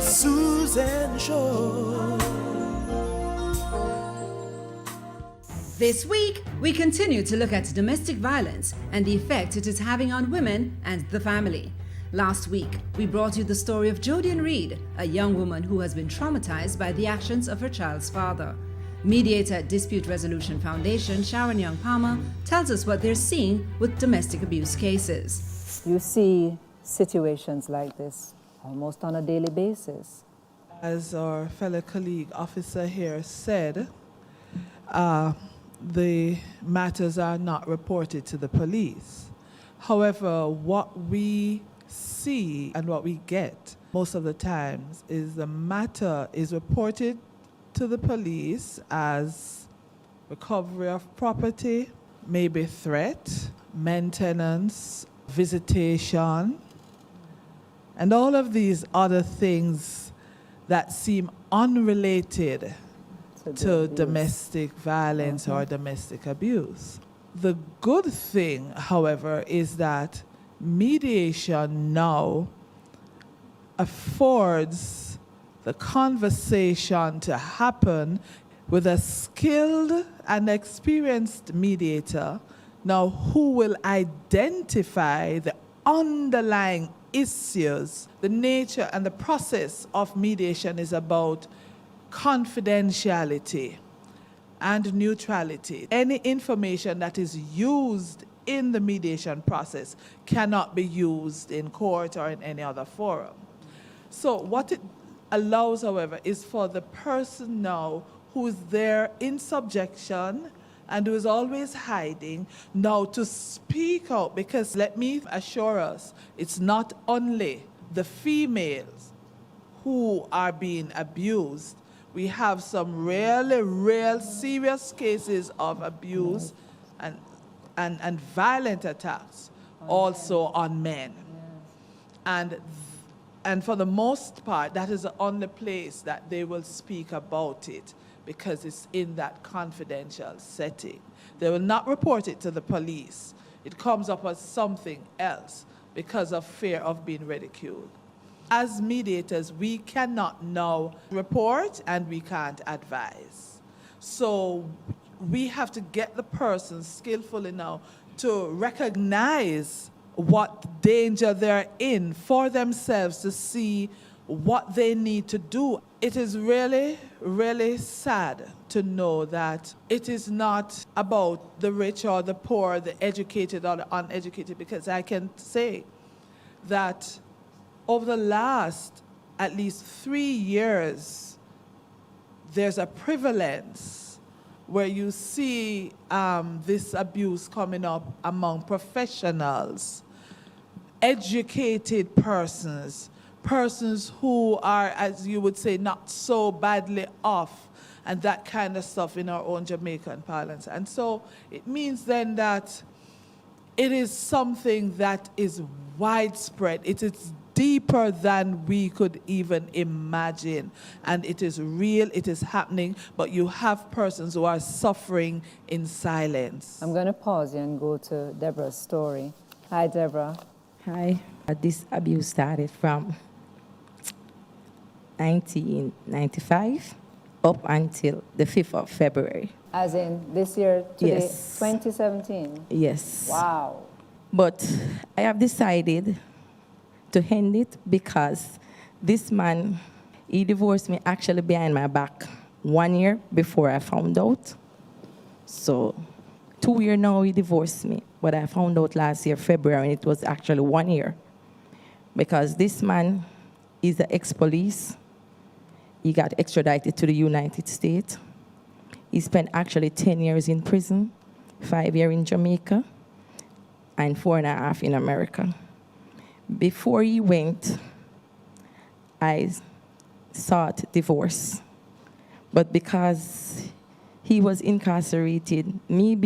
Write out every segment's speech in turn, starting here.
Susan Show. This week, we continue to look at domestic violence and the effect it is having on women and the family. Last week, we brought you the story of Jodian Reed, a young woman who has been traumatized by the actions of her child's father. Mediator at Dispute Resolution Foundation, Sharon Young Palmer, tells us what they're seeing with domestic abuse cases. You see situations like this almost on a daily basis. As our fellow colleague officer here said, the matters are not reported to the police. However, what we see and what we get most of the times is the matter is reported to the police as recovery of property, maybe threat, maintenance, visitation, and all of these other things that seem unrelated to domestic violence or domestic abuse. The good thing, however, is that mediation now affords the conversation to happen with a skilled and experienced mediator now who will identify the underlying issues. The nature and the process of mediation is about confidentiality and neutrality. Any information that is used in the mediation process cannot be used in court or in any other forum. So what it allows, however, is for the person now who is there in subjection and who is always hiding, now to speak out, because let me assure us, it's not only the females who are being abused. We have some really real serious cases of abuse and violent attacks also on men. And for the most part, that is the only place that they will speak about it, because it's in that confidential setting. They will not report it to the police. It comes up as something else because of fear of being ridiculed. As mediators, we cannot now report and we can't advise. So we have to get the person skillfully now to recognize what danger they're in for themselves, to see what they need to do. It is really, really sad to know that it is not about the rich or the poor, the educated or the uneducated, because I can say that over the last at least 3 years, there's a prevalence where you see this abuse coming up among professionals, educated persons, persons who are, as you would say, not so badly off, and that kind of stuff in our own Jamaican parlance. And so it means then that it is something that is widespread. It is deeper than we could even imagine. And it is real, it is happening, but you have persons who are suffering in silence. I'm going to pause you and go to Deborah's story. Hi, Deborah. Hi. This abuse started from 1995 up until the 5th of February. As in this year, today, Yes. 2017? Yes. Wow. But I have decided to end it because this man, he divorced me actually behind my back 1 year before I found out. So 2 years now he divorced me, but I found out last year, February, and it was actually 1 year. Because this man is an ex-police. He got extradited to the United States. He spent actually 10 years in prison, 5 years in Jamaica, and 4.5 in America. Before he went, I sought divorce. But because he was incarcerated, me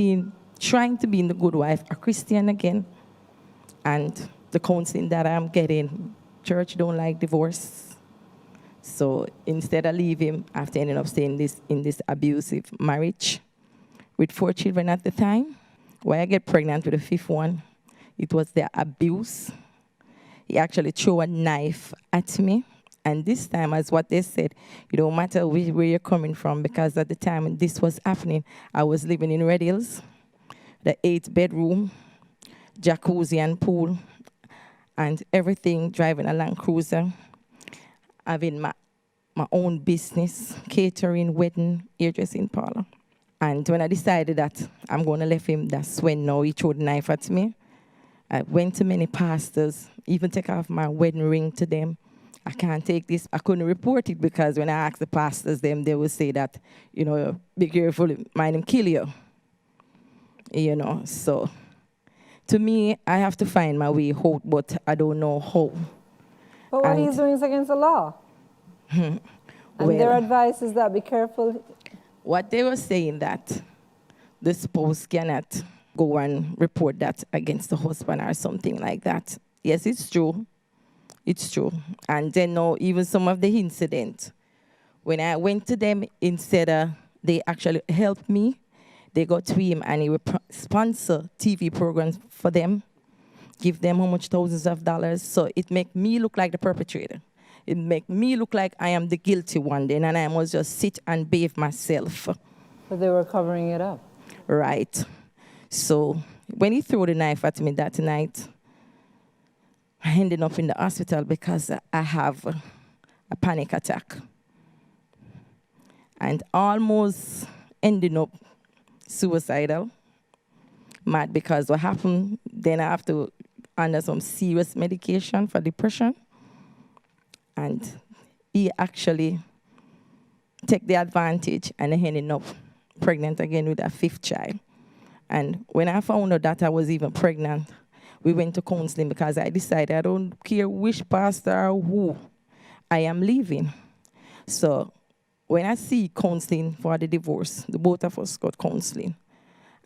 trying to be the good wife, a Christian again, and the counseling that I'm getting, church don't like divorce. So instead of leave him after ending up staying in this abusive marriage with 4 children at the time, when I get pregnant with the 5th one, it was the abuse. He actually threw a knife at me And this time, as what they said, it don't matter where you're coming from, because at the time this was happening, I was living in Red Hills, the 8-bedroom, jacuzzi and pool, and everything, driving a Land Cruiser, having my own business, catering, wedding, hairdressing parlor. And when I decided that I'm going to leave him, that's when now he threw the knife at me. I went to many pastors, even take off my wedding ring to them. I can't take this. I couldn't report it because when I asked the pastors, they would say that, be careful, mind him kill you. So to me, I have to find my way out, but I don't know how. But what he's doing is against the law. And their advice is that be careful. What they were saying that the spouse cannot go and report that against the husband or something like that. Yes, it's true. It's true. And then now, even some of the incident, when I went to them, instead they actually helped me, they got to him and he would sponsor TV programs for them, give them how much thousands of dollars. So it make me look like the perpetrator. It make me look like I am the guilty one then, and I must just sit and bathe myself. But they were covering it up. Right. So when he threw the knife at me that night, I ended up in the hospital because I have a panic attack. And almost ending up suicidal. Mad because what happened, then I have to under some serious medication for depression. And he actually took the advantage and I ended up pregnant again with a 5th child. And when I found out that I was even pregnant, we went to counseling because I decided I don't care which pastor or who, I am leaving. So when I see counseling for the divorce, the both of us got counseling.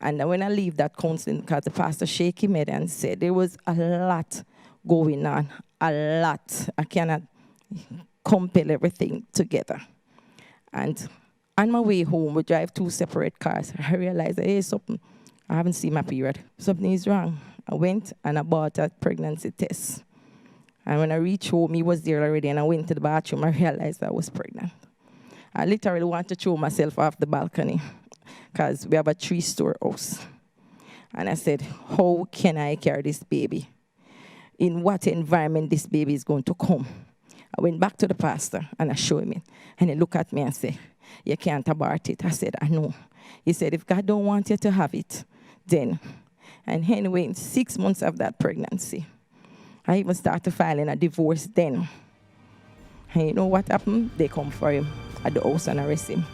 And when I leave that counseling, because the pastor shook his head and said there was a lot going on, a lot. I cannot compile everything together. And on my way home, we drive 2 separate cars. I realized, hey, something, I haven't seen my period. Something is wrong. I went and I bought a pregnancy test. And when I reached home, he was there already, and I went to the bathroom, I realized I was pregnant. I literally wanted to throw myself off the balcony because we have a 3-story house. And I said, how can I carry this baby? In what environment this baby is going to come? I went back to the pastor and I showed him it. And he looked at me and said, you can't abort it. I said, I know. He said, if God don't want you to have it, then. And anyway, in 6 months of that pregnancy, I even started filing a divorce then. And you know what happened? They come for him at the house and arrest him.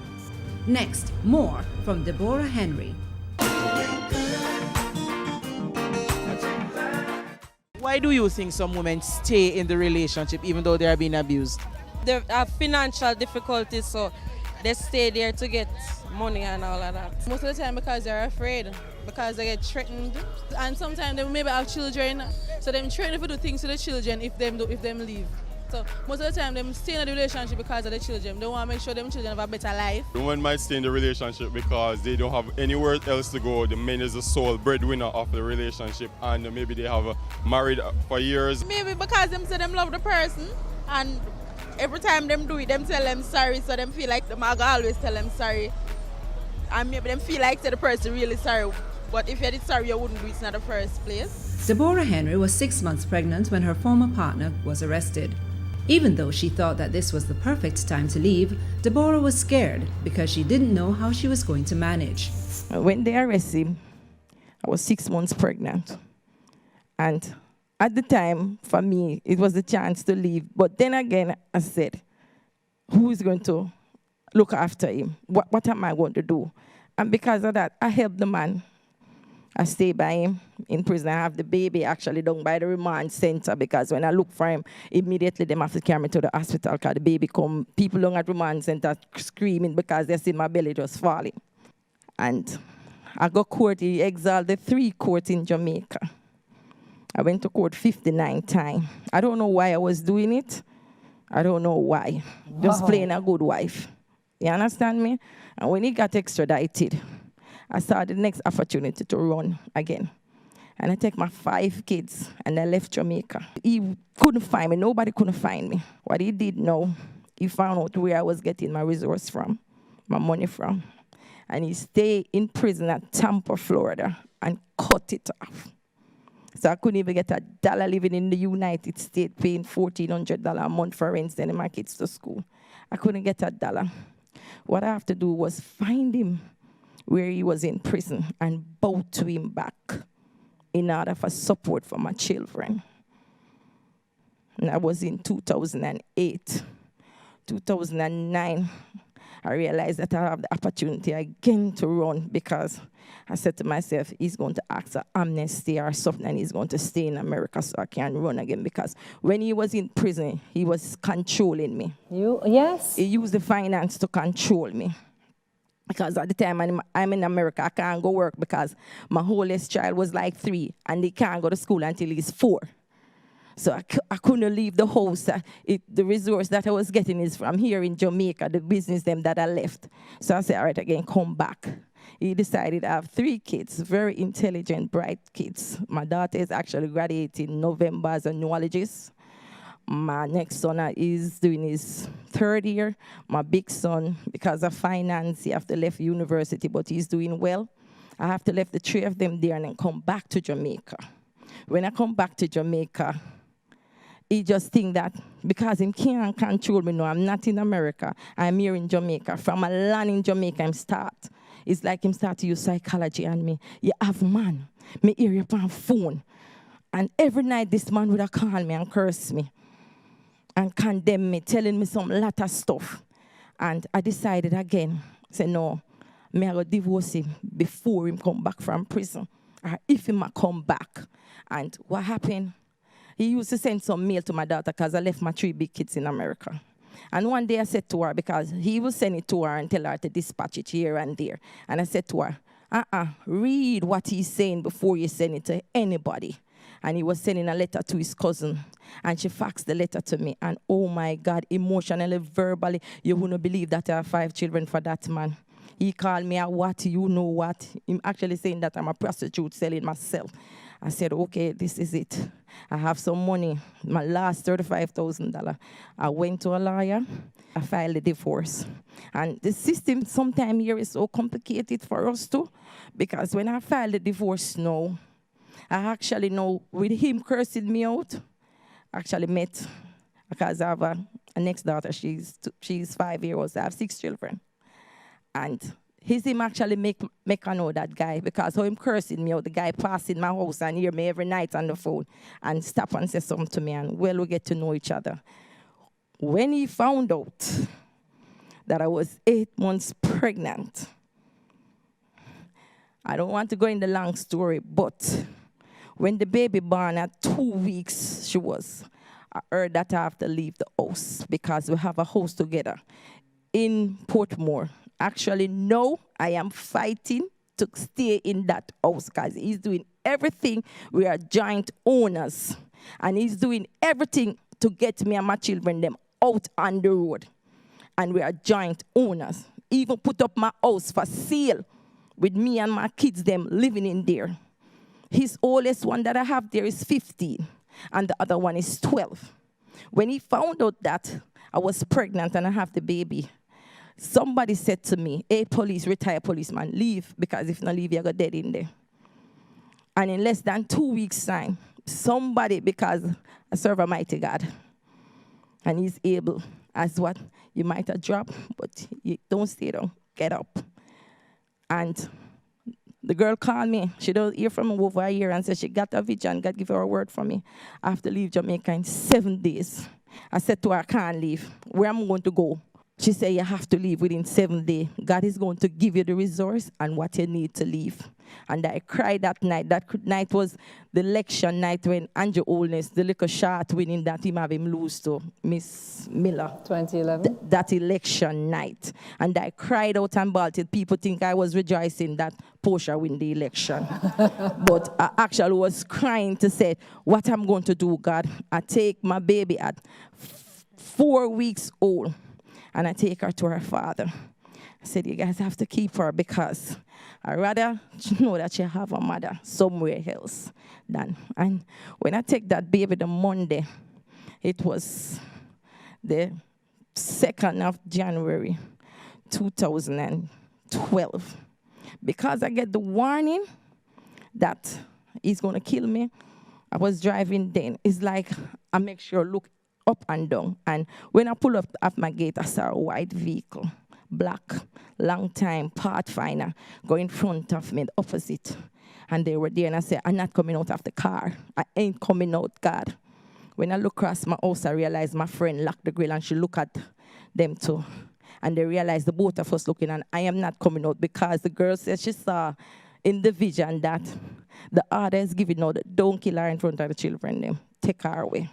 Next, more from Deborah Henry. Why do you think some women stay in the relationship even though they are being abused? They have financial difficulties, so they stay there to get money and all of that. Most of the time because they're afraid, because they get threatened, and sometimes they maybe have children, so them threaten to do things to the children if them leave. So most of the time them stay in the relationship because of the children. They want to make sure them children have a better life. The woman might stay in the relationship because they don't have anywhere else to go. The man is the sole breadwinner of the relationship, and maybe they have married for years. Maybe because them say them love the person, and every time them do it, them tell them sorry, so them feel like them always tell them sorry. And maybe them feel like the person really sorry, but if you did sorry, you wouldn't do it in the first place. Deborah Henry was 6 months pregnant when her former partner was arrested. Even though she thought that this was the perfect time to leave, Deborah was scared because she didn't know how she was going to manage. When they arrested him, I was 6 months pregnant. And at the time, for me, it was the chance to leave. But then again, I said, who is going to look after him? What am I going to do? And because of that, I helped the man. I stay by him in prison. I have the baby actually down by the remand center because when I look for him, immediately they have to carry me to the hospital because the baby come. People down at remand center screaming because they see my belly just falling. And I got court. He exiled the 3 courts in Jamaica. I went to court 59 times. I don't know why I was doing it. I don't know why. Just playing a good wife. You understand me? And when he got extradited, I saw the next opportunity to run again. And I take my 5 kids, and I left Jamaica. He couldn't find me. Nobody couldn't find me. What he did know, he found out where I was getting my resource from, my money from. And he stayed in prison at Tampa, Florida, and cut it off. So I couldn't even get $1 living in the United States, paying $1,400 a month for rent, sending my kids to school. I couldn't get $1. What I have to do was find him where he was in prison and bow to him back in order for support for my children. And that was in 2008. 2009, I realized that I have the opportunity again to run because I said to myself, he's going to ask for amnesty or something and he's going to stay in America so I can run again. Because when he was in prison, he was controlling me. Yes? He used the finance to control me. Because at the time I'm in America, I can't go work because my oldest child was like 3 and he can't go to school until he's 4. So I couldn't leave the house. The resource that I was getting is from here in Jamaica, the business them that I left. So I said, all right, again, come back. He decided to have 3 kids, very intelligent, bright kids. My daughter is actually graduating in November as a neurologist. My next son is doing his 3rd year. My big son, because of finance, he have to leave university, but he's doing well. I have to leave the 3 of them there and then come back to Jamaica. When I come back to Jamaica, he just think that because he can't control me now, I'm not in America, I'm here in Jamaica. From a land in Jamaica, I'm start. It's like him start to use psychology on me. You have man, me hear you on phone. And every night this man would have called me and curse me and condemn me, telling me some lot of stuff. And I decided again, say no, me I go divorce him before him come back from prison. Or if he might come back. And what happened? He used to send some mail to my daughter because I left my 3 big kids in America. And one day I said to her, because he will send it to her and tell her to dispatch it here and there. And I said to her, read what he's saying before you send it to anybody. And he was sending a letter to his cousin. And she faxed the letter to me. And oh my God, emotionally, verbally, you wouldn't believe that I have 5 children for that man. He called me a what, you know what. I'm actually saying that I'm a prostitute selling myself. I said, okay, this is it. I have some money, my last $35,000. I went to a lawyer. I filed a divorce. And the system sometimes here is so complicated for us too. Because when I filed the divorce now, I actually know with him cursing me out, actually met, because I have a next daughter, she's 5 years old, so I have 6 children. And him actually make her know that guy, because how him cursing me out, the guy passing my house and hear me every night on the phone and stop and say something to me, and well, we get to know each other. When he found out that I was 8 months pregnant, I don't want to go in the long story, but when the baby born at 2 weeks, I heard that I have to leave the house because we have a house together in Portmore. Actually, no, I am fighting to stay in that house because he's doing everything. We are joint owners. And he's doing everything to get me and my children them out on the road. And we are joint owners. Even put up my house for sale with me and my kids them living in there. His oldest one that I have there is 15, and the other one is 12. When he found out that I was pregnant and I have the baby, somebody said to me, hey, retired policeman, leave, because if not leave, you're going to dead in there. And in less than 2 weeks' time, somebody, because I serve a mighty God, and he's able, as what, you might have dropped, but you don't stay down, get up. And the girl called me. She don't hear from me over a year and said she got a vision. God give her a word for me. I have to leave Jamaica in 7 days. I said to her, I can't leave. Where am I going to go? She said, you have to leave within 7 days. God is going to give you the resource and what you need to leave. And I cried that night. That night was the election night when Andrew Holness, the little shot winning that him have him lose to Miss Miller. 2011? That election night. And I cried out and bawled till people think I was rejoicing that Portia win the election. But I actually was crying to say, what I'm going to do, God. I take my baby at 4 weeks old. And I take her to her father. I said, you guys have to keep her because I'd rather know that you have a mother somewhere else than. And when I take that baby the Monday, it was the 2nd of January, 2012. Because I get the warning that he's going to kill me, I was driving then. It's like I make sure look up and down. And when I pull up at my gate, I saw a white vehicle, black, long time, Pathfinder, go in front of me, the opposite. And they were there, and I said, I'm not coming out of the car. I ain't coming out, God. When I look across my house, I realized my friend locked the grill, and she looked at them too. And they realized the both of us looking, and I am not coming out because the girl said she saw in the vision that the order is giving out, don't kill her in front of the children, them. Take her away.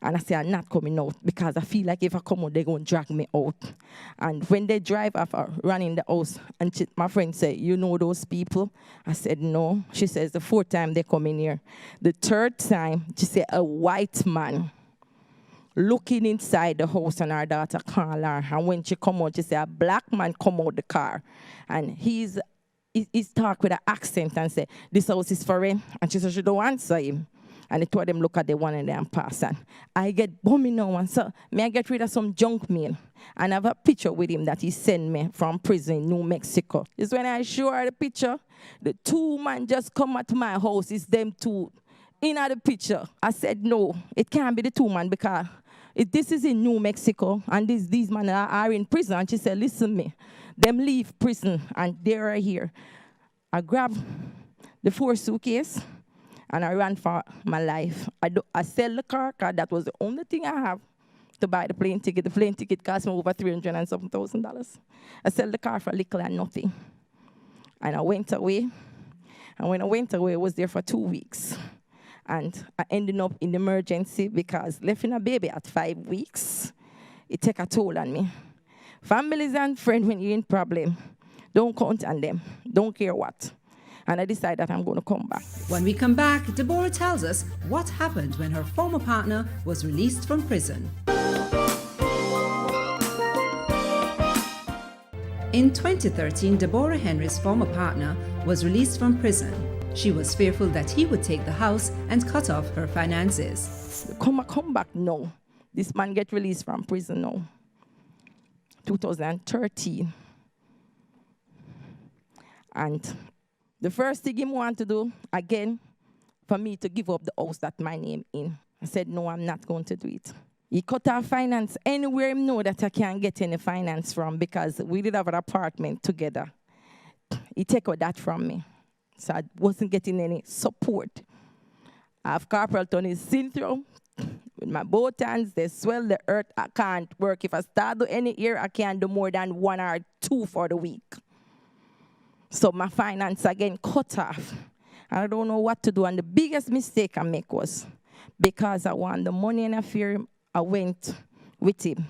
And I say, I'm not coming out because I feel like if I come out, they're going to drag me out. And when they drive off, I run in the house, and my friend said, you know those people? I said, no. She says, the 4th time they come in here. The 3rd time, she said, a white man looking inside the house, and our daughter called her. And when she come out, she said, a black man come out the car. And he's talk with an accent and say, this house is for him. And she said, she don't answer him. And the two of them look at the one and then pass. And I get bummy now, and so may I get rid of some junk mail. And I have a picture with him that he sent me from prison in New Mexico. It's when I show her the picture, the 2 men just come at my house. It's them 2 in the picture. I said, no, it can't be the 2 men because this is in New Mexico, and these men are in prison. And she said, listen me, them leave prison, and they are here. I grabbed the 4 suitcases, and I ran for my life. I sell the car because that was the only thing I have to buy the plane ticket. The plane ticket cost me over $300,000 and something. I sell the car for little and nothing. And I went away. And when I went away, I was there for 2 weeks. And I ended up in emergency because leaving a baby at 5 weeks, it take a toll on me. Families and friends, when you're in problem, don't count on them. Don't care what. And I decided that I'm going to come back. When we come back, Deborah tells us what happened when her former partner was released from prison. In 2013, Deborah Henry's former partner was released from prison. She was fearful that he would take the house and cut off her finances. Come back now. This man get released from prison now. 2013. And the first thing he wanted to do, again, for me to give up the house that my name in. I said, no, I'm not going to do it. He cut off finance anywhere he know that I can't get any finance from because we did have an apartment together. He took that from me. So I wasn't getting any support. I have carpal tunnel syndrome. With my both hands, they swell the earth. I can't work. If I start do any year, I can't do more than 1 or 2 for the week. So my finance again cut off. I don't know what to do. And the biggest mistake I make was because I want the money and I fear him, I went with him.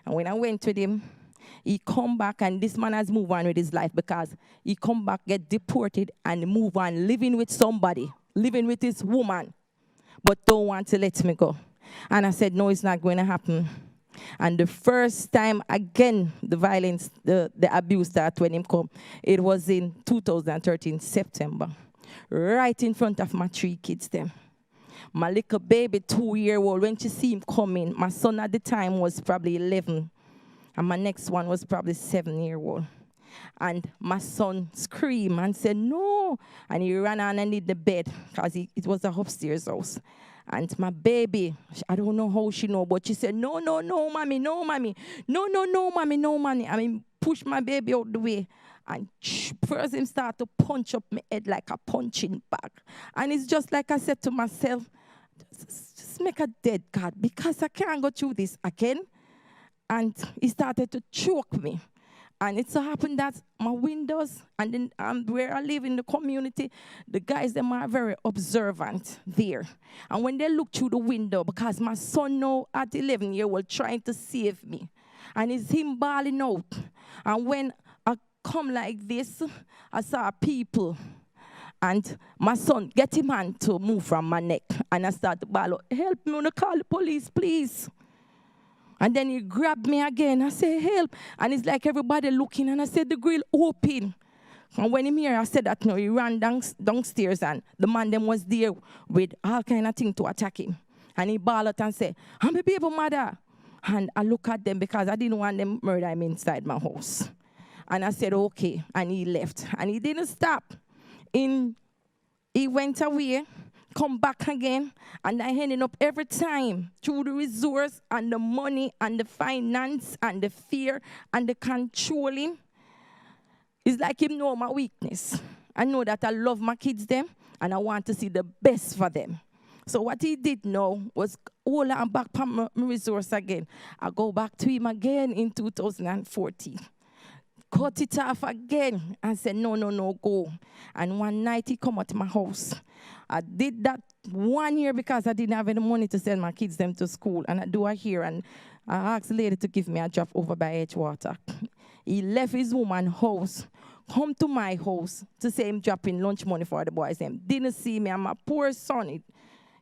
And when I went with him, he come back, and this man has moved on with his life because he come back, get deported, and move on, living with somebody, living with his woman, but don't want to let me go. And I said, no, it's not going to happen. And the first time, again, the violence, the abuse started when him come. It was in 2013, September, right in front of my 3 kids them. My little baby, 2-year-old, when she see him coming, my son at the time was probably 11, and my next one was probably 7-year-old. And my son screamed and said, no. And he ran on and hit the bed because it was a upstairs house. And my baby, I don't know how she know, but she said, no, mommy, no, mommy. No, mommy, no, mommy. I mean, push my baby out the way. And first him start to punch up my head like a punching bag. And it's just like I said to myself, just make a dead God because I can't go through this again. And he started to choke me. And it so happened that my windows, and then where I live in the community, the guys, them are very observant there. And when they look through the window, because my son now at 11-year-old trying to save me, and it's him bawling out. And when I come like this, I saw people, and my son get him hand to move from my neck, and I start to bawl out, help me, I want to call the police, please. And then he grabbed me again. I said, help. And it's like everybody looking. And I said, the grill open. And when him here, I said that, no, he ran downstairs and the man them was there with all kind of things to attack him. And he bawled out and said, I'm a baby mother. And I look at them because I didn't want them murder him inside my house. And I said, okay. And he left. And he didn't stop. He went away, come back again, and I ended up every time through the resource and the money and the finance and the fear and the controlling. It's like him know my weakness. I know that I love my kids them and I want to see the best for them. So what he did now was hold on back from my resource again. I go back to him again in 2014. Cut it off again and said, no, go. And one night he come out to my house. I did that 1 year because I didn't have any money to send my kids them to school. And I do it here. And I asked the lady to give me a job over by Edgewater. He left his woman's house, come to my house to say him dropping lunch money for the boys. Him didn't see me and my poor son.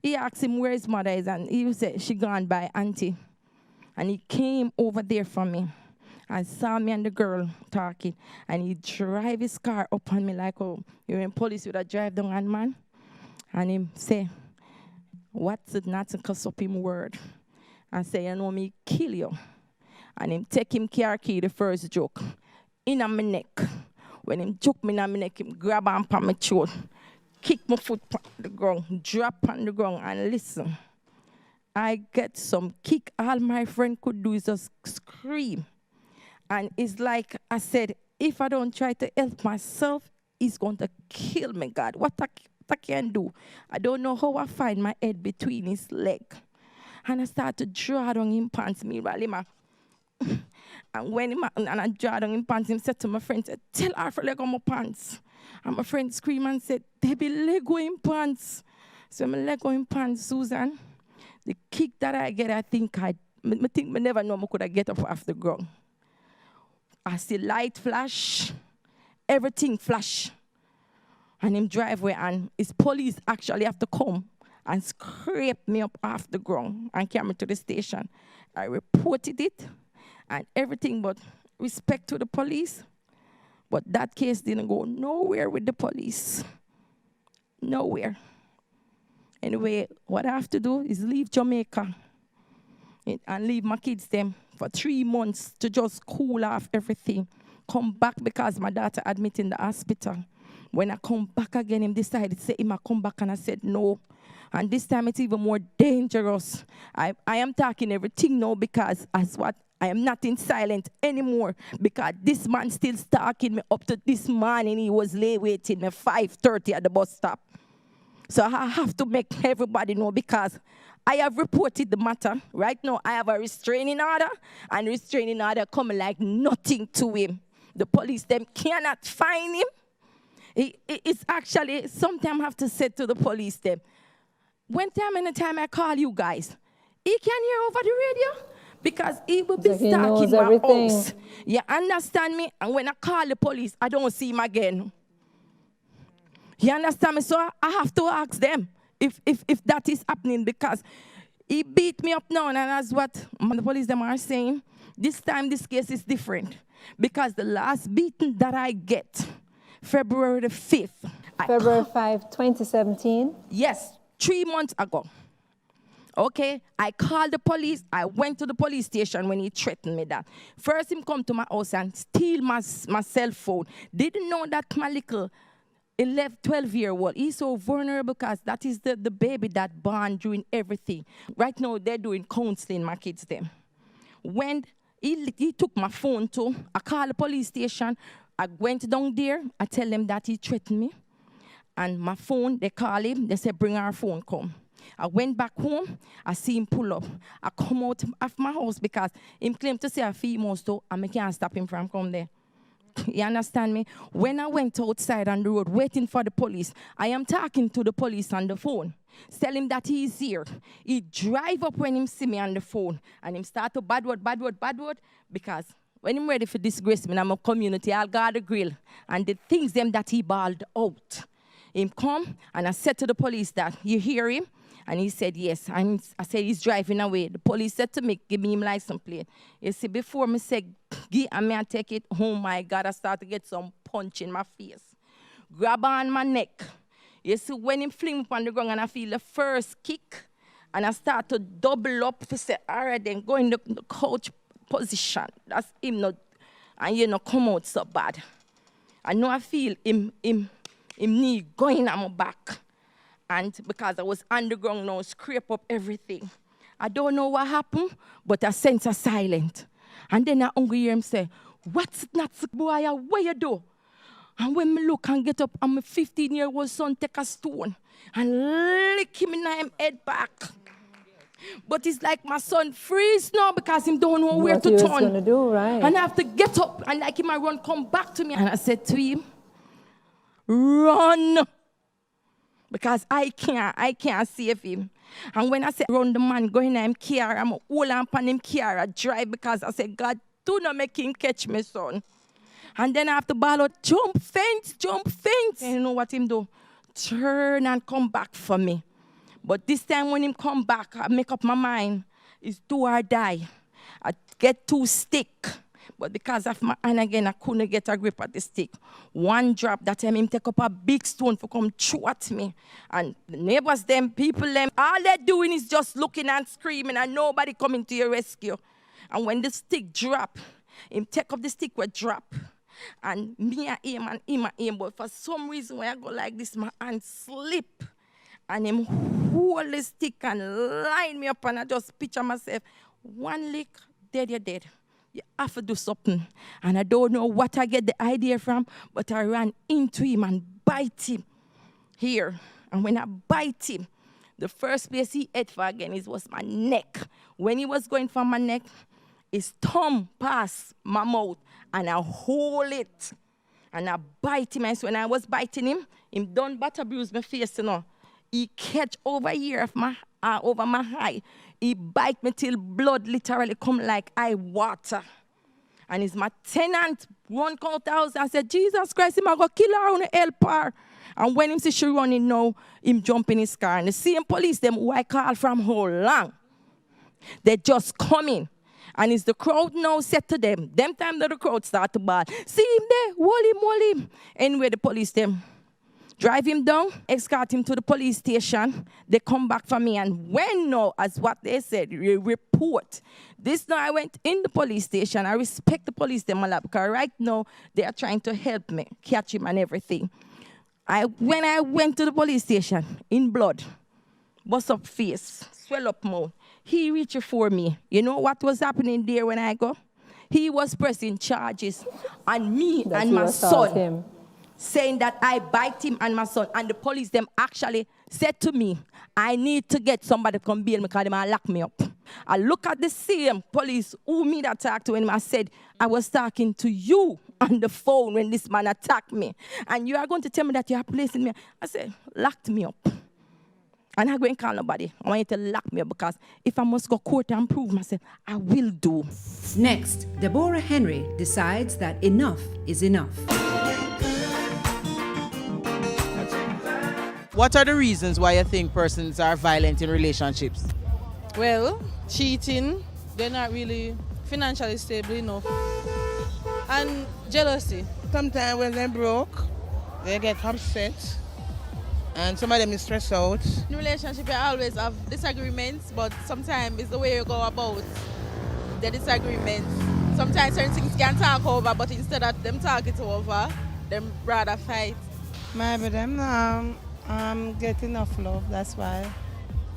He asked him where his mother is. And he said, she gone by auntie. And he came over there for me. And saw me and the girl talking. And he drive his car up on me like, oh, you're in police with a drive down on man. And him say, what's it not to cuss up him word? And say, you know me kill you. And him take him car key, the first joke, in on my neck. When him joke me in on my neck, him grab on my throat, kick my foot on the ground, drop on the ground, and listen. I get some kick. All my friend could do is just scream. And it's like I said, if I don't try to help myself, he's going to kill me, God. What I can do? I don't know how I find my head between his leg. And I start to draw down him pants, me, really, and when I draw down him pants, him said to my friend, said, tell her for leg on my pants. And my friend screamed and said, Debbie, leg on him pants. So my leg on him pants, Susan. The kick that I get, I think I never know I could have get up off the ground. I see light flash, everything flash. And him driveway, and his police actually have to come and scrape me up off the ground and carry me to the station. I reported it and everything, but respect to the police. But that case didn't go nowhere with the police. Nowhere. Anyway, what I have to do is leave Jamaica and leave my kids them for 3 months to just cool off everything. Come back because my daughter admitted in the hospital. When I come back again, him decided to say him I come back, and I said no. And this time it's even more dangerous. I am talking everything now because as what I am not in silent anymore because this man still stalking me up to this morning. He was late waiting me 5:30 at the bus stop. So I have to make everybody know because I have reported the matter. Right now, I have a restraining order, and restraining order coming like nothing to him. The police, them cannot find him. It's actually, sometimes I have to say to the police, them, when time and time I call you guys, he can hear over the radio because he will be stalking my house. You understand me? And when I call the police, I don't see him again. You understand me? So I have to ask them if that is happening because he beat me up now, and that's what the police them are saying. This time this case is different because the last beating that I get, February the 5th. February 5, 2017? Yes, 3 months ago. Okay, I called the police. I went to the police station when he threatened me that. First, him come to my house and steal my cell phone. Didn't know that my little 12-year-old, he's so vulnerable because that is the baby that born doing everything. Right now, they're doing counseling, my kids them. When he took my phone too, I called the police station. I went down there. I tell them that he threatened me. And my phone, they call him. They say, bring our phone, come. I went back home. I see him pull up. I come out of my house because he claimed to say a female too, and I can't stop him from coming there. You understand me? When I went outside on the road waiting for the police, I am talking to the police on the phone. Tell him that he is here. He drive up when he see me on the phone. And him start to bad word, because when I'm ready for disgrace me in my community, I'll guard the grill. And the things them that he bawled out. Him come, and I said to the police that, you hear him? And he said, yes. And I said, he's driving away. The police said to me, give me him license plate. You see, before me say, give me and take it, oh my God, I start to get some punch in my face. Grab on my neck. You see, when him fling up on the ground and I feel the first kick, and I start to double up to say, all right, then go in the couch position. That's him not, and you know, come out so bad. I know I feel him knee going on my back. And because I was underground now, scrape up everything. I don't know what happened, but I sense a silent. And then I hear him say, what's not boy, what you do? And when me look and get up, and my 15-year-old son take a stone and lick him in his head back. But it's like my son freeze now because he don't know where to turn. What he was going to do, right? And I have to get up and like him I run, come back to me. And I said to him, run. Because I can't save him. And when I said run, the man going in him car, I'm hold on him car, I drive because I said, God, do not make him catch me, son. And then I have to ball out, jump fence. And you know what him do? Turn and come back for me. But this time when him come back, I make up my mind, it's do or die. I get 2 sticks. But because of my hand again, I couldn't get a grip at the stick. One drop, that time him take up a big stone for come throw at me. And the neighbors, them, people, them, all they're doing is just looking and screaming and nobody coming to your rescue. And when the stick drop, him take up the stick will drop. And me I aim and him I aim. But for some reason when I go like this, my hand slip. And him hold the stick and line me up and I just picture myself. One lick, dead, you're dead. You have to do something. And I don't know what I get the idea from, but I ran into him and bite him here. And when I bite him, the first place he ate for again was my neck. When he was going for my neck, his thumb passed my mouth and I hold it. And I bite him. And so when I was biting him, done butter bruise my face, you know. He catch over here of my over my eye. He bite me till blood literally come like eye water. And it's my tenant run out the house and said, Jesus Christ, him I go kill her on the help her. And when him see she running now, him jump in his car. And the same police them who I call from how long, they just coming. And it's the crowd now said to them. Them time that the crowd start to ball. See him there, hold him. Anyway, the police them drive him down, escort him to the police station. They come back for me. And when now, as what they said, report. This now I went in the police station. I respect the police them a lot because right now they are trying to help me, catch him and everything. When I went to the police station, in blood, bust up face, swell up mouth, he reached for me. You know what was happening there when I go? He was pressing charges on me and my son. Saying that I bite him and my son. And the police, them actually said to me, I need to get somebody to come bail me because they might lock me up. I look at the same police who me that talked to him. I said, I was talking to you on the phone when this man attacked me. And you are going to tell me that you are placing me. I said, locked me up. And I'm going to call nobody. I want you to lock me up because if I must go court and prove myself, I will do. Next, Deborah Henry decides that enough is enough. What are the reasons why you think persons are violent in relationships? Well, cheating, they're not really financially stable enough. And jealousy. Sometimes when they're broke, they get upset. And some of them is stressed out. In relationship, you always have disagreements, but sometimes it's the way you go about the disagreements. Sometimes certain things can talk over, but instead of them talk it over, them rather fight. Maybe them get enough love, that's why.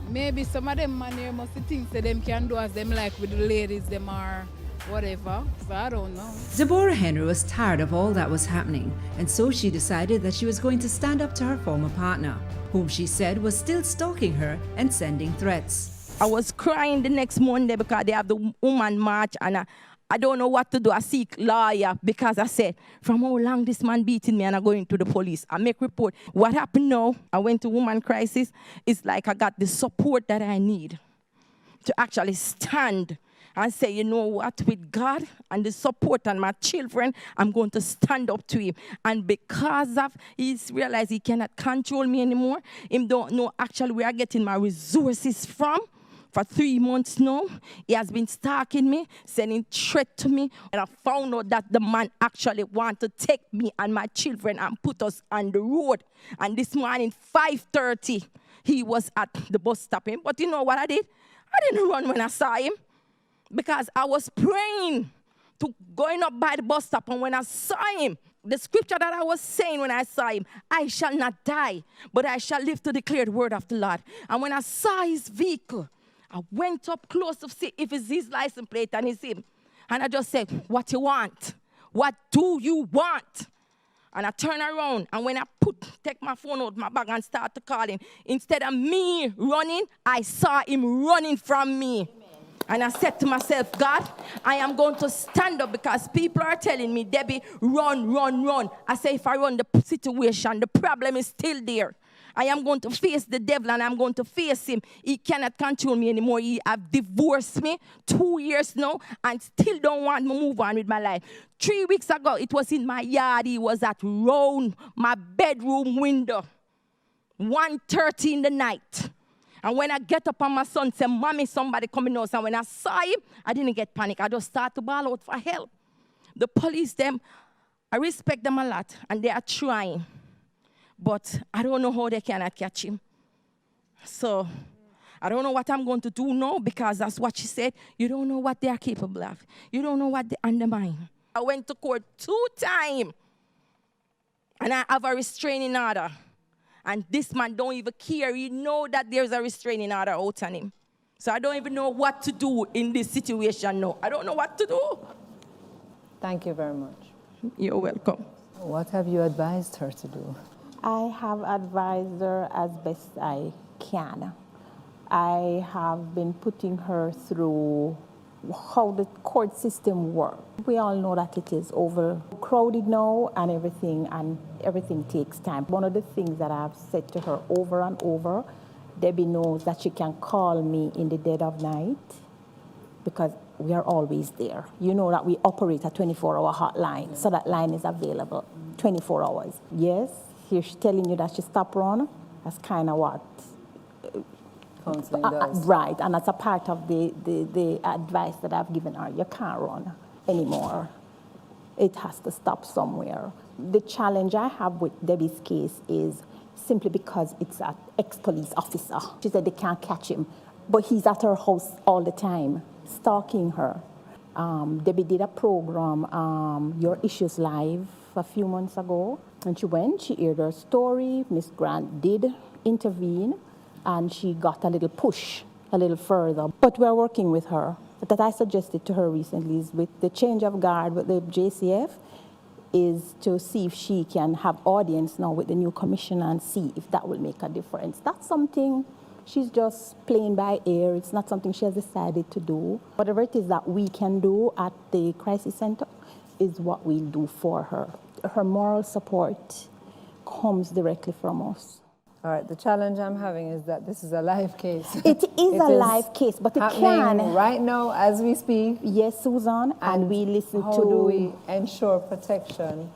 Maybe some of them man here must think that them can do as them like with the ladies, them are whatever. So I don't know. Deborah Henry was tired of all that was happening, and so she decided that she was going to stand up to her former partner, whom she said was still stalking her and sending threats. I was crying the next Monday because they have the woman march and I don't know what to do. I seek lawyer because I said, from how long this man beating me and I go into the police. I make report. What happened now, I went to woman crisis. It's like I got the support that I need to actually stand and say, you know what, with God and the support and my children, I'm going to stand up to him. And because of he's realized he cannot control me anymore, him don't know actually where I'm getting my resources from. For 3 months now, he has been stalking me, sending threat to me. And I found out that the man actually wanted to take me and my children and put us on the road. And this morning, 5:30, he was at the bus stop. But you know what I did? I didn't run when I saw him because I was praying to going up by the bus stop. And when I saw him, the scripture that I was saying when I saw him, I shall not die, but I shall live to declare the word of the Lord. And when I saw his vehicle, I went up close to see if it's his license plate and it's him. And I just said, what you want? What do you want? And I turn around, and when I take my phone out of my bag and start to call him, instead of me running, I saw him running from me. Amen. And I said to myself, God, I am going to stand up because people are telling me, Debbie, run, run, run. I say, if I run, the situation, the problem is still there. I am going to face the devil and I'm going to face him. He cannot control me anymore. He have divorced me 2 years now and still don't want me to move on with my life. 3 weeks ago, it was in my yard. He was at round my bedroom window, 1:30 in the night. And when I get up and my son said, Mommy, somebody coming out. And when I saw him, I didn't get panic. I just started to bawl out for help. The police, I respect them a lot and they are trying. But I don't know how they cannot catch him. So I don't know what I'm going to do now because that's what she said. You don't know what they are capable of. You don't know what they undermine. I went to court 2 times and I have a restraining order. And this man don't even care. He know that there's a restraining order out on him. So I don't even know what to do in this situation now. I don't know what to do. Thank you very much. You're welcome. What have you advised her to do? I have advised her as best I can. I have been putting her through how the court system works. We all know that it is overcrowded now and everything takes time. One of the things that I've said to her over and over, Debbie knows that she can call me in the dead of night because we are always there. You know that we operate a 24-hour hotline, so that line is available 24 hours. Yes. Here she's telling you that she stopped running. That's kind of what counseling does. Right, and that's a part of the advice that I've given her. You can't run anymore. It has to stop somewhere. The challenge I have with Debbie's case is simply because it's an ex-police officer. She said they can't catch him, but he's at her house all the time, stalking her. Debbie did a program, Your Issues Live, a few months ago. And she went, she heard her story. Miss Grant did intervene, and she got a little push, a little further. But we're working with her. That I suggested to her recently is with the change of guard with the JCF, is to see if she can have audience now with the new commissioner and see if that will make a difference. That's something she's just playing by ear. It's not something she has decided to do. Whatever it is that we can do at the crisis center is what we'll do for her. Her moral support comes directly from us. All right, the challenge I'm having is that this is a live case. It is a live case, but it can. Right now as we speak. Yes, Susan, and we listen how to... How do we ensure protection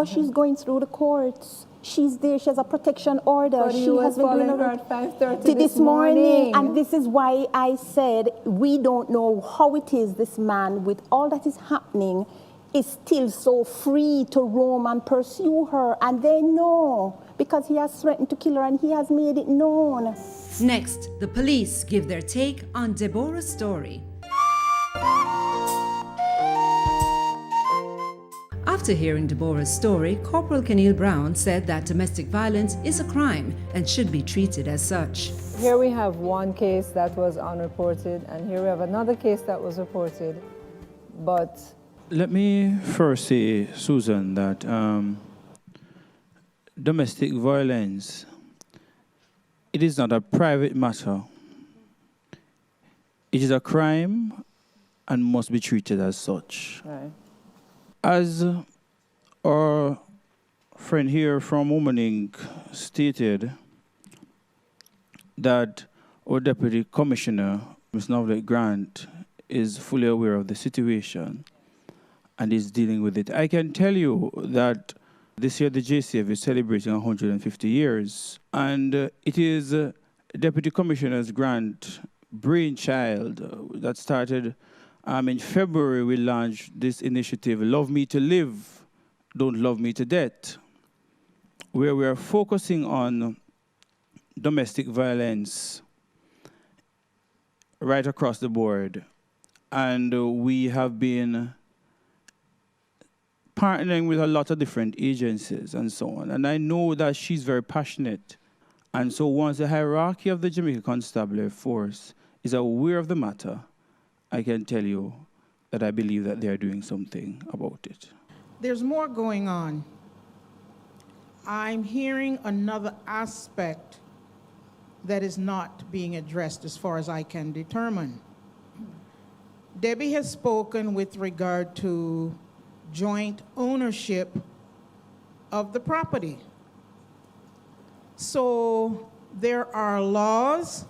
She's going through the courts. She's there, she has a protection order. But she has been doing her at 5:30 this morning. And this is why I said we don't know how it is this man, with all that is happening, is still so free to roam and pursue her. And they know, because he has threatened to kill her and he has made it known. Next, the police give their take on Deborah's story. After hearing Deborah's story, Corporal Keneal Brown said that domestic violence is a crime and should be treated as such. Here we have one case that was unreported, and here we have another case that was reported, but... Let me first say, Susan, that domestic violence, it is not a private matter. It is a crime and must be treated as such. Right. As our friend here from Women Inc. stated, that our Deputy Commissioner Ms. Novlet Grant is fully aware of the situation and is dealing with it. I can tell you that this year the JCF is celebrating 150 years, and it is Deputy Commissioner's Grant brainchild that started in February. We launched this initiative, Love Me to Live, Don't Love Me to Death, where we are focusing on domestic violence right across the board. And we have been partnering with a lot of different agencies and so on. And I know that she's very passionate. And so once the hierarchy of the Jamaica Constabulary Force is aware of the matter, I can tell you that I believe that they are doing something about it. There's more going on. I'm hearing another aspect that is not being addressed as far as I can determine. Debbie has spoken with regard to joint ownership of the property. So there are laws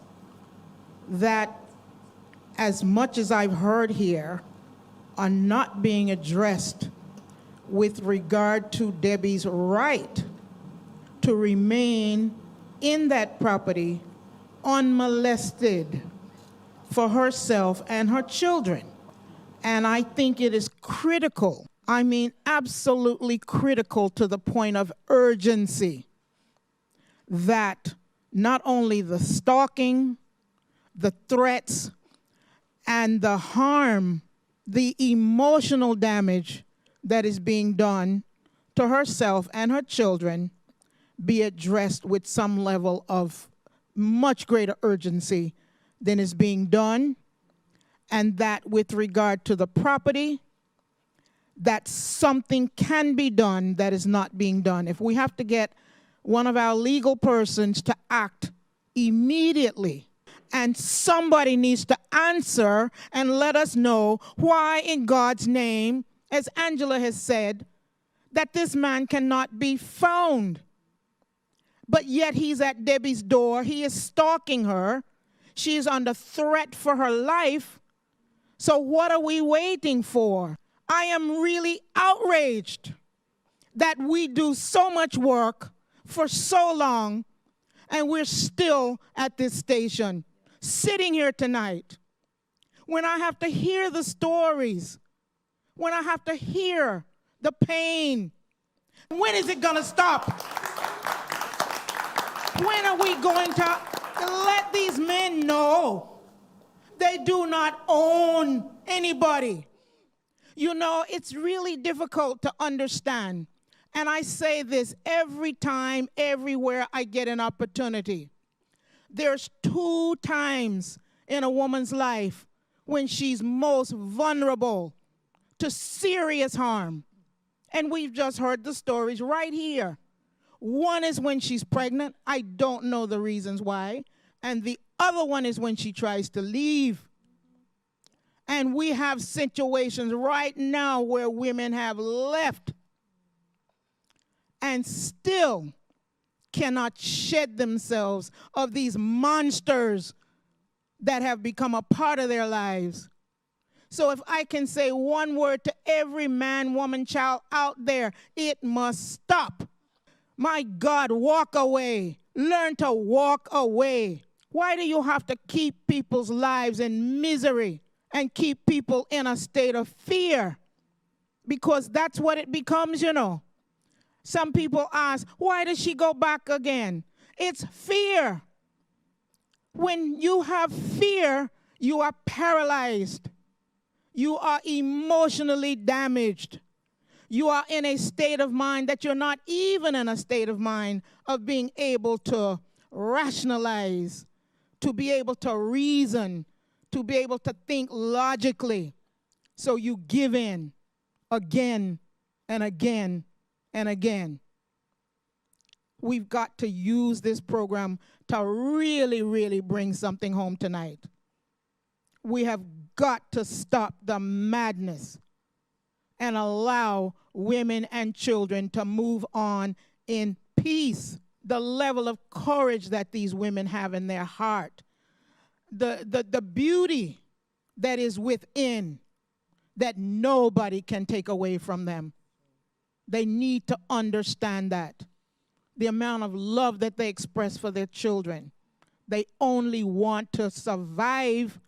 that, as much as I've heard here, are not being addressed with regard to Debbie's right to remain in that property unmolested for herself and her children. And I think it is critical, I mean absolutely critical to the point of urgency, that not only the stalking, the threats, and the harm, the emotional damage that is being done to herself and her children be addressed with some level of much greater urgency than is being done, and that with regard to the property, that something can be done that is not being done. If we have to get one of our legal persons to act immediately, and somebody needs to answer and let us know why in God's name, as Angela has said, that this man cannot be found. But yet he's at Debbie's door. He is stalking her. She is under threat for her life. So what are we waiting for? I am really outraged that we do so much work for so long and we're still at this station, sitting here tonight. When I have to hear the stories, when I have to hear the pain, when is it going to stop? When are we going to let these men know they do not own anybody? You know, it's really difficult to understand. And I say this every time, everywhere I get an opportunity. There's 2 times in a woman's life when she's most vulnerable to serious harm. And we've just heard the stories right here. One is when she's pregnant. I don't know the reasons why. And the other one is when she tries to leave. And we have situations right now where women have left and still cannot shed themselves of these monsters that have become a part of their lives. So if I can say one word to every man, woman, child out there, it must stop. My God, walk away. Learn to walk away. Why do you have to keep people's lives in misery and keep people in a state of fear? Because that's what it becomes, you know. Some people ask, why does she go back again? It's fear. When you have fear, you are paralyzed. You are emotionally damaged. You are in a state of mind that you're not even in a state of mind of being able to rationalize, to be able to reason, to be able to think logically. So you give in again and again and again. We've got to use this program to really, really bring something home tonight. We have got to stop the madness and allow women and children to move on in peace. The level of courage that these women have in their heart, the beauty that is within that nobody can take away from them. They need to understand that. The amount of love that they express for their children. They only want to survive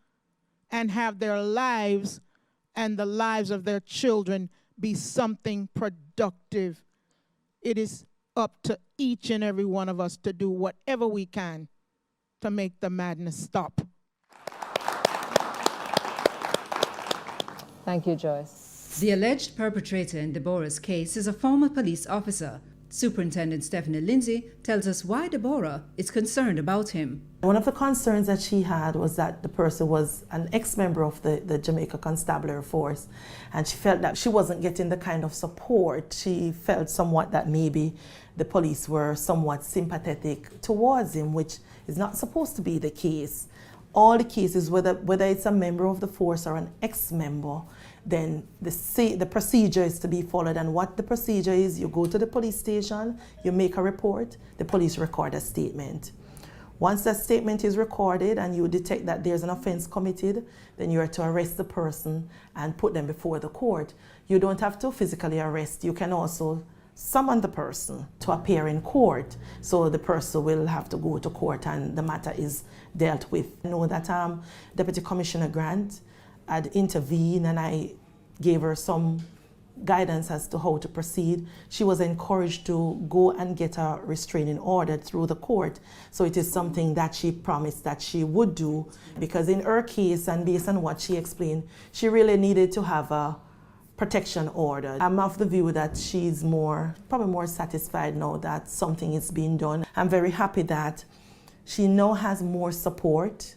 and have their lives and the lives of their children be something productive. It is up to each and every one of us to do whatever we can to make the madness stop. Thank you, Joyce. The alleged perpetrator in Deborah's case is a former police officer. Superintendent Stephanie Lindsay tells us why Deborah is concerned about him. One of the concerns that she had was that the person was an ex-member of the Jamaica Constabulary Force, and she felt that she wasn't getting the kind of support. She felt somewhat that maybe the police were somewhat sympathetic towards him, which is not supposed to be the case. All the cases, whether it's a member of the force or an ex-member, then the procedure is to be followed. And what the procedure is, you go to the police station, you make a report, the police record a statement. Once that statement is recorded and you detect that there's an offense committed, then you are to arrest the person and put them before the court. You don't have to physically arrest. You can also summon the person to appear in court. So the person will have to go to court and the matter is dealt with. I know that Deputy Commissioner Grant had intervened and I gave her some guidance as to how to proceed. She was encouraged to go and get a restraining order through the court. So it is something that she promised that she would do, because in her case and based on what she explained, she really needed to have a protection order. I'm of the view that she's probably more satisfied now that something is being done. I'm very happy that she now has more support,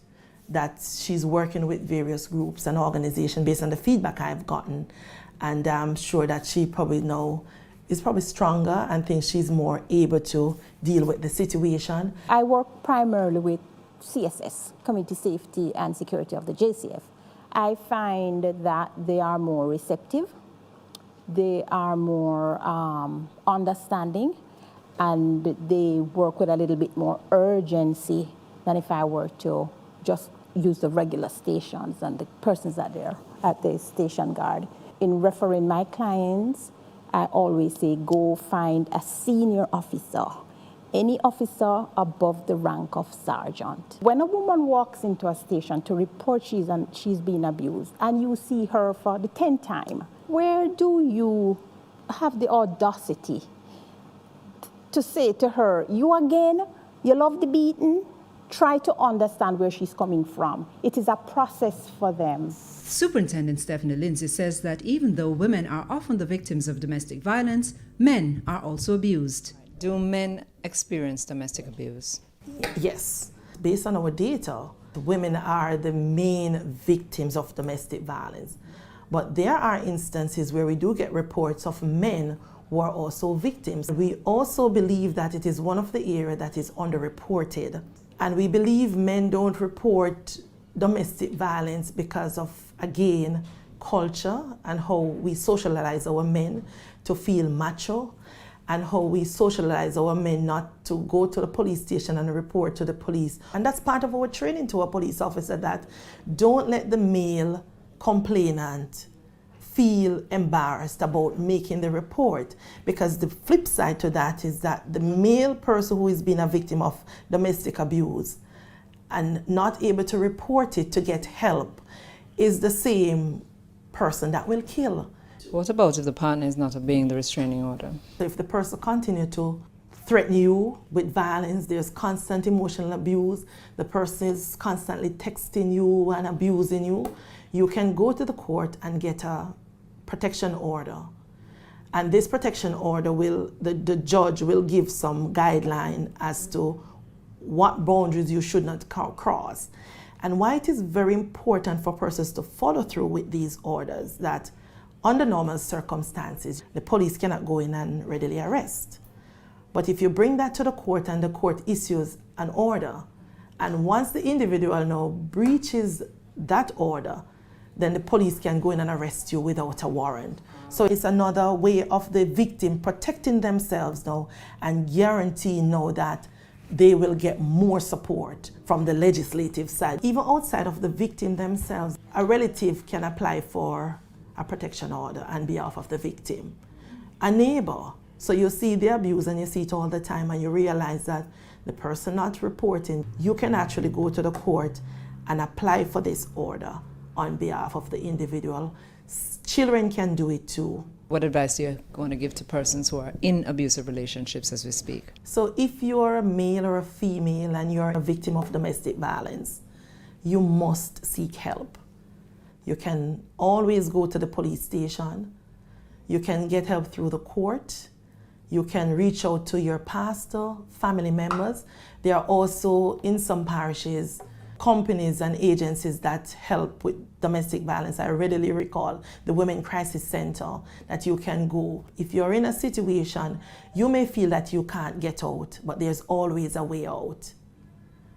that she's working with various groups and organizations based on the feedback I've gotten. And I'm sure that she probably now is probably stronger and thinks she's more able to deal with the situation. I work primarily with CSS, Community Safety and Security of the JCF. I find that they are more receptive, they are more understanding, and they work with a little bit more urgency than if I were to just use the regular stations and the persons that are at the station guard. In referring my clients, I always say go find a senior officer, any officer above the rank of sergeant. When a woman walks into a station to report she's been abused and you see her for the 10th time, where do you have the audacity to say to her, you again, you love the beating? Try to understand where she's coming from. It is a process for them. Superintendent Stephanie Lindsay says that even though women are often the victims of domestic violence, men are also abused. Do men experience domestic abuse? Yes. Based on our data, women are the main victims of domestic violence. But there are instances where we do get reports of men who are also victims. We also believe that it is one of the areas that is underreported. And we believe men don't report domestic violence because of, again, culture and how we socialize our men to feel macho, and how we socialize our men not to go to the police station and report to the police. And that's part of our training to a police officer, that don't let the male complainant feel embarrassed about making the report, because the flip side to that is that the male person who is being a victim of domestic abuse and not able to report it to get help is the same person that will kill. What about if the partner is not obeying the restraining order? If the person continues to threaten you with violence, there's constant emotional abuse, the person is constantly texting you and abusing you, you can go to the court and get a protection order. And this protection order the judge will give some guideline as to what boundaries you should not cross. And why it is very important for persons to follow through with these orders, that under normal circumstances, the police cannot go in and readily arrest. But if you bring that to the court and the court issues an order, and once the individual now breaches that order, then the police can go in and arrest you without a warrant. So it's another way of the victim protecting themselves now and guaranteeing now that they will get more support from the legislative side. Even outside of the victim themselves, a relative can apply for a protection order on behalf of the victim. A neighbor. So you see the abuse and you see it all the time and you realize that the person not reporting, you can actually go to the court and apply for this order on behalf of the individual. Children can do it too. What advice are you going to give to persons who are in abusive relationships as we speak? So if you're a male or a female and you're a victim of domestic violence, you must seek help. You can always go to the police station. You can get help through the court. You can reach out to your pastor, family members. There are also, in some parishes, companies and agencies that help with domestic violence. I readily recall the Women Crisis Center that you can go. If you're in a situation, you may feel that you can't get out, but there's always a way out.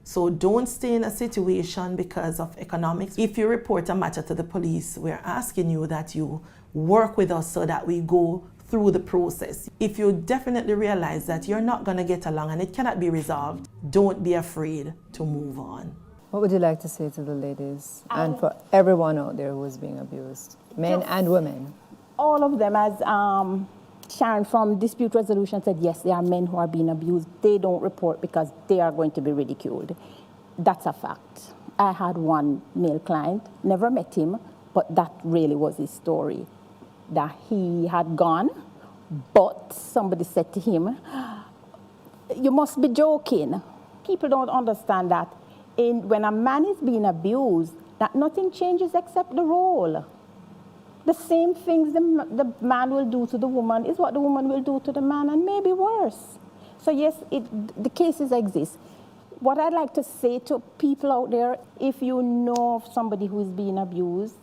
So don't stay in a situation because of economics. If you report a matter to the police, we're asking you that you work with us so that we go through the process. If you definitely realize that you're not going to get along and it cannot be resolved, don't be afraid to move on. What would you like to say to the ladies and for everyone out there who is being abused, men and women? All of them, as Sharon from Dispute Resolution said, yes, there are men who are being abused. They don't report because they are going to be ridiculed. That's a fact. I had one male client, never met him, but that really was his story. That he had gone, but somebody said to him, you must be joking. People don't understand that when a man is being abused, that nothing changes except the role. The same things the man will do to the woman is what the woman will do to the man, and maybe worse. So yes, the cases exist. What I'd like to say to people out there, if you know of somebody who is being abused,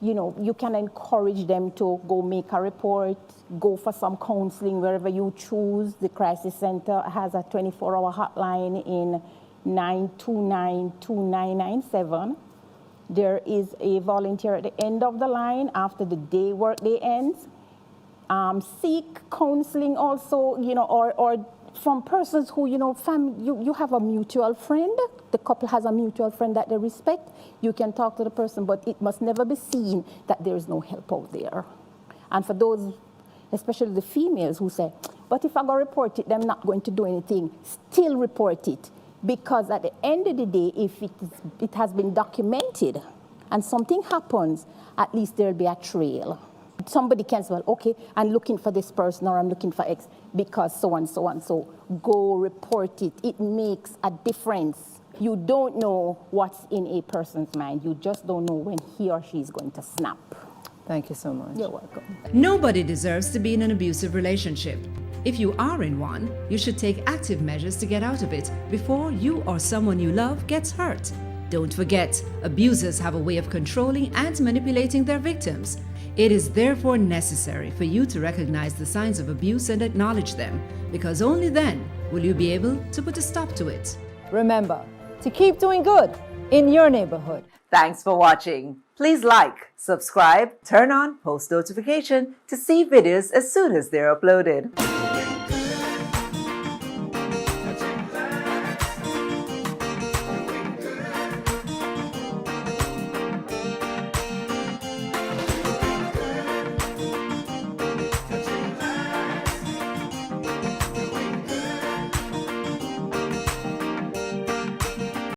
you can encourage them to go make a report, go for some counseling wherever you choose. The Crisis Center has a 24-hour hotline in 929-2997. There is a volunteer at the end of the line after the workday ends. Seek counseling also, or from persons who, you have a mutual friend. The couple has a mutual friend that they respect. You can talk to the person, but it must never be seen that there is no help out there. And for those, especially the females who say, but if I go report it, I'm not going to do anything, still report it. Because at the end of the day, if it has been documented and something happens, at least there'll be a trail. Somebody can say, well, okay, I'm looking for this person or I'm looking for X because so and so and so. Go report it. It makes a difference. You don't know what's in a person's mind. You just don't know when he or she is going to snap. Thank you so much. You're welcome. Nobody deserves to be in an abusive relationship. If you are in one, you should take active measures to get out of it before you or someone you love gets hurt. Don't forget, abusers have a way of controlling and manipulating their victims. It is therefore necessary for you to recognize the signs of abuse and acknowledge them, because only then will you be able to put a stop to it. Remember to keep doing good in your neighborhood. Thanks for watching. Please like, subscribe, turn on post notification to see videos as soon as they're uploaded.